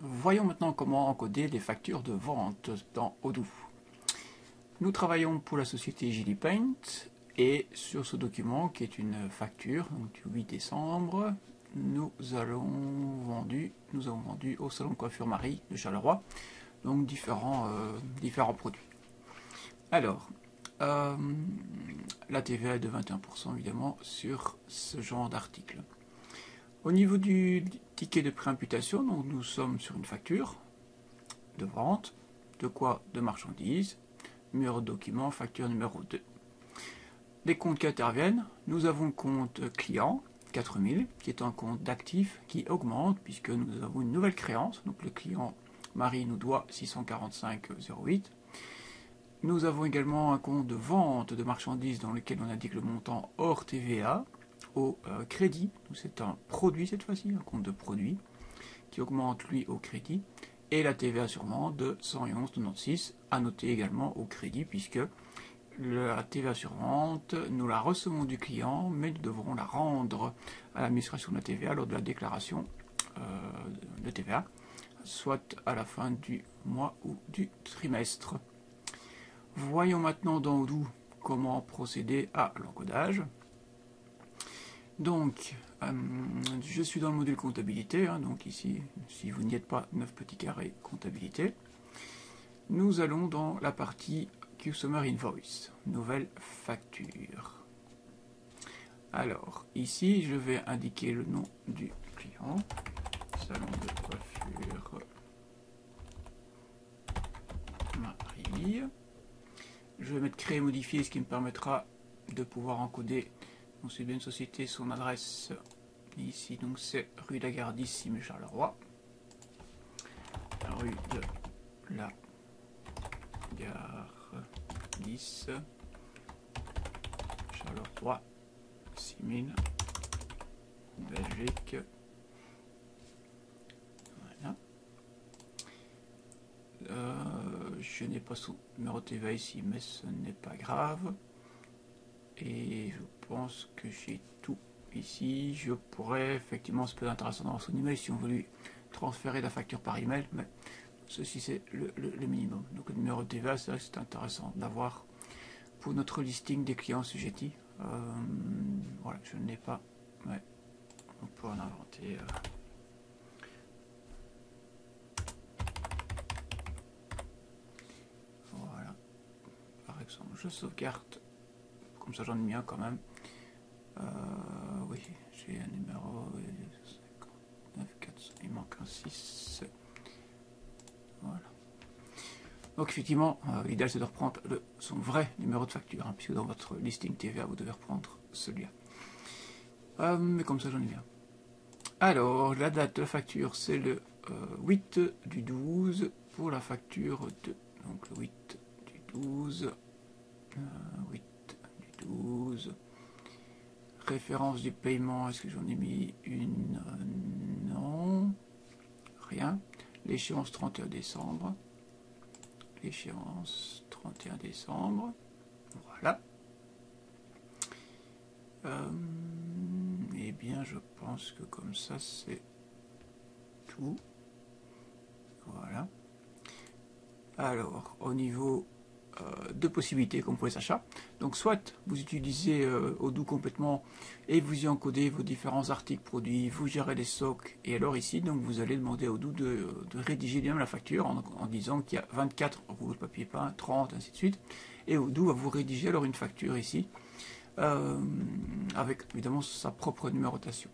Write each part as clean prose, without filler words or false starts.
Voyons maintenant comment encoder les factures de vente dans Odoo. Nous travaillons pour la société GiliPaint et sur ce document qui est une facture donc du 8 décembre, nous avons vendu au salon de coiffure Marie de Charleroi donc différents produits. Alors, la TVA est de 21% évidemment sur ce genre d'article. Au niveau du ticket de préimputation, donc nous sommes sur une facture de vente, de quoi? De marchandises, numéro de document, facture numéro 2. Les comptes qui interviennent, nous avons le compte client, 4000, qui est un compte d'actifs qui augmente puisque nous avons une nouvelle créance, donc le client Marie nous doit 645,08. Nous avons également un compte de vente de marchandises dans lequel on indique le montant hors TVA au crédit. C'est un produit cette fois-ci, un compte de produit qui augmente lui au crédit. Et la TVA sur vente de 111,96 à noter également au crédit puisque la TVA sur vente, nous la recevons du client mais nous devrons la rendre à l'administration de la TVA lors de la déclaration de TVA, soit à la fin du mois ou du trimestre. Voyons maintenant dans Odoo comment procéder à l'encodage. Donc, je suis dans le module comptabilité, donc ici, si vous n'y êtes pas, 9 petits carrés comptabilité. Nous allons dans la partie Customer Invoice, nouvelle facture. Alors, ici, je vais indiquer le nom du client, salon de coiffure Marie. Je vais mettre créer et modifier, ce qui me permettra de pouvoir encoder, c'est bien une société, son adresse ici, donc c'est rue de la Gare 10, Simé Charleroi. Rue de la Gare 10, Charleroi, 6000, Belgique. Voilà. Je n'ai pas son numéro de TVA ici, mais ce n'est pas grave. Et je pense que j'ai tout ici. Je pourrais, effectivement, c'est peut être intéressant d'avoir son email si on veut lui transférer la facture par email, mais ceci c'est le minimum. Donc le numéro de TVA, c'est intéressant d'avoir pour notre listing des clients assujettis. Voilà, je ne l'ai pas, mais on peut en inventer. Voilà, par exemple, je sauvegarde. Comme ça j'en ai mis un quand même. Oui, j'ai un numéro 59, 400, il manque un 6. Voilà. Donc effectivement, l'idéal c'est de reprendre son vrai numéro de facture, puisque dans votre listing TVA vous devez reprendre celui-là. Mais comme ça j'en ai bien. Alors, la date de la facture c'est le 8 du 12 pour la facture 2. Donc le 8 du 12. 8 du 12. Référence du paiement, est-ce que j'en ai mis une? Non. Rien. L'échéance 31 décembre. L'échéance 31 décembre. Voilà. Eh bien, je pense que comme ça, c'est tout. Voilà. Alors, au niveau de possibilités comme pour les achats. Donc soit vous utilisez Odoo complètement et vous y encodez vos différents articles produits, vous gérez les stocks et alors ici donc vous allez demander à Odoo de rédiger lui-même la facture en disant qu'il y a 24 rouleaux de papier peint, 30 ainsi de suite et Odoo va vous rédiger alors une facture ici avec évidemment sa propre numérotation.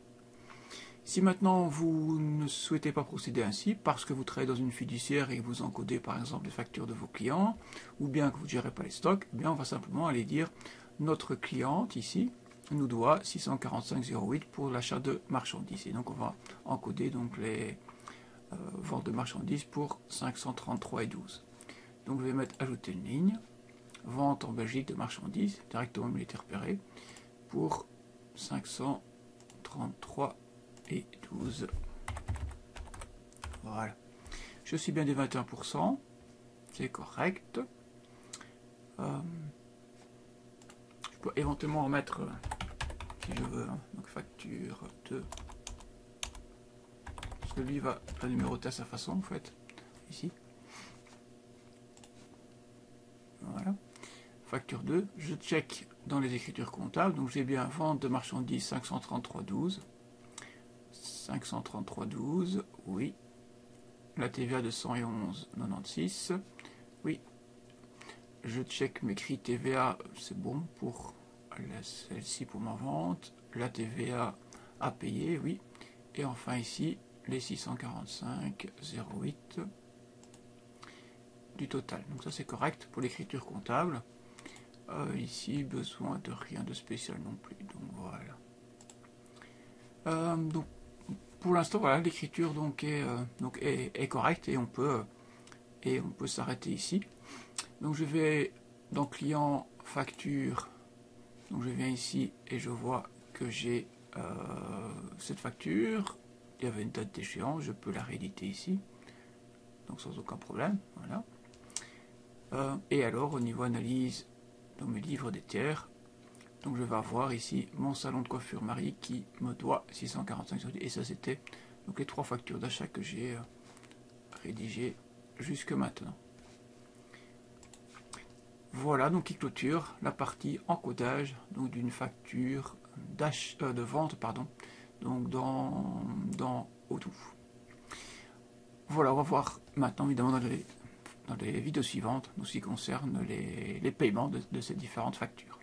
Si maintenant vous ne souhaitez pas procéder ainsi parce que vous travaillez dans une fiduciaire et que vous encodez par exemple les factures de vos clients ou bien que vous ne gérez pas les stocks, eh bien on va simplement aller dire notre cliente ici nous doit 645,08 pour l'achat de marchandises et donc on va encoder donc les ventes de marchandises pour 533,12. Donc je vais mettre ajouter une ligne, vente en Belgique de marchandises, directement il était repéré pour 533 et 12. Voilà. Je suis bien des 21%. C'est correct. Je peux éventuellement en mettre, si je veux, donc facture de que lui va la numéroter à sa façon en fait, ici. Voilà. Facture 2, je check dans les écritures comptables, donc j'ai bien vente de marchandises 533,12. 533,12, oui. La TVA de 111,96, oui. Je check mes cris TVA, c'est bon pour celle-ci pour ma vente. La TVA à payer, oui. Et enfin ici, les 645,08 du total. Donc ça c'est correct pour l'écriture comptable. Ici, besoin de rien de spécial non plus. Donc voilà. Donc pour l'instant, voilà, l'écriture est correcte et on peut s'arrêter ici. Donc je vais dans client facture. Donc je viens ici et je vois que j'ai cette facture. Il y avait une date d'échéance, je peux la rééditer ici. Donc sans aucun problème. Voilà. Et alors au niveau analyse, dans mes livres des tiers, donc je vais avoir ici mon salon de coiffure Marie qui me doit 645 €. Et ça c'était donc les 3 factures d'achat que j'ai rédigées jusque maintenant. Voilà donc qui clôture la partie encodage donc d'une facture de vente donc dans Odoo. Voilà, on va voir maintenant évidemment dans les vidéos suivantes, ce qui concerne les paiements de ces différentes factures.